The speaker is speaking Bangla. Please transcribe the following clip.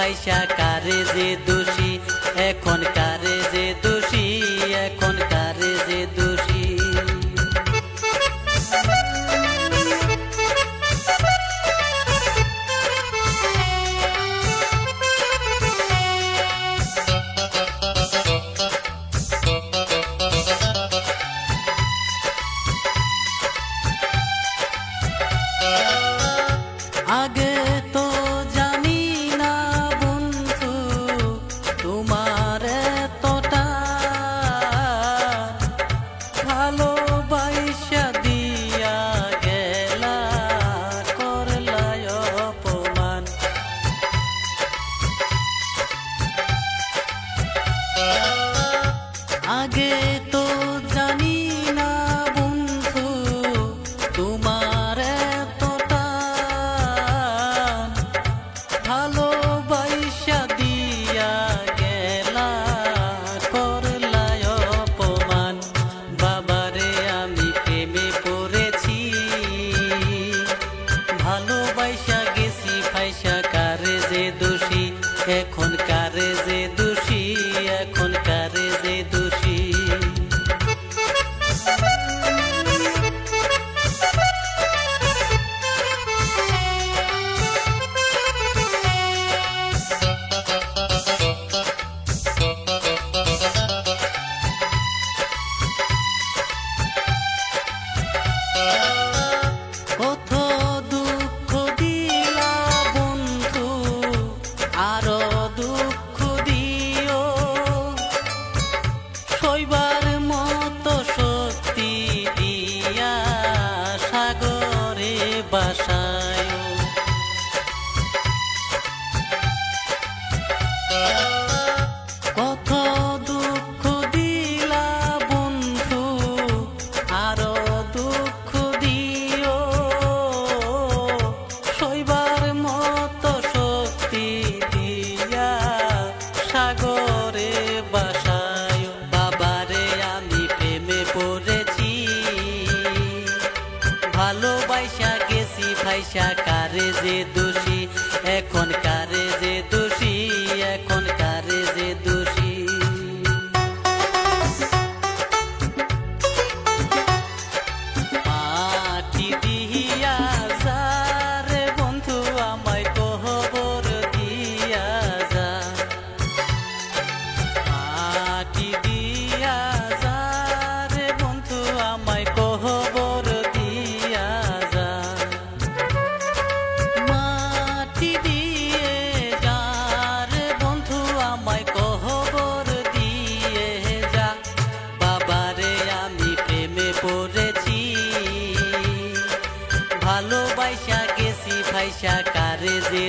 ফাইসা কারে যে দোষী, এখন কারে যে দোষী, এখন কারে যে দোষী। আগে তো জানি না বন্ধু তোমার এতটা ভালোবাসা দিয়া গেলা, করলাই অপমান। আগে তো জানি না বন্ধু তোমার এতটা ভালোবাসা দিয়া গেলা, করলাই অপমান। বাবারে আমি প্রেমে পড়েছি, ভালোবাসা গেছি ফাইসা কারে যে দোষী, এখন কারে যে দোষী, এখন কারে যে দোষী। কত দুঃখ দিলা বন্ধু, আরো দুঃখ দিও, সইবার মতো শক্তি দিয়া সাগরে বাসায়। কত দুঃখ দিলা বন্ধু, আরো দুঃখ দিও, সইবার মতো শক্তি দিয়া সাগরে বাসায়। বাবারে আমি প্রেমে পড়েছি, ভালোবাসা গেছি ফাইসা কারে যে দোষী, এখন কারে যে দোষী, এখন কারে যে দোষী। মাটি দিয়া যা রে বন্ধু আমায় কবর দিয়া যা, মাটি দিয়া যা রে বন্ধু আমায় কবর দিয়া যা। মাটি দিয়ে যা রে বন্ধু আমায় কবর দিয়ে যা। বাবারে আমি প্রেমে পড়েছি, ভালোবাসা গেছি ফাইসা কারে যে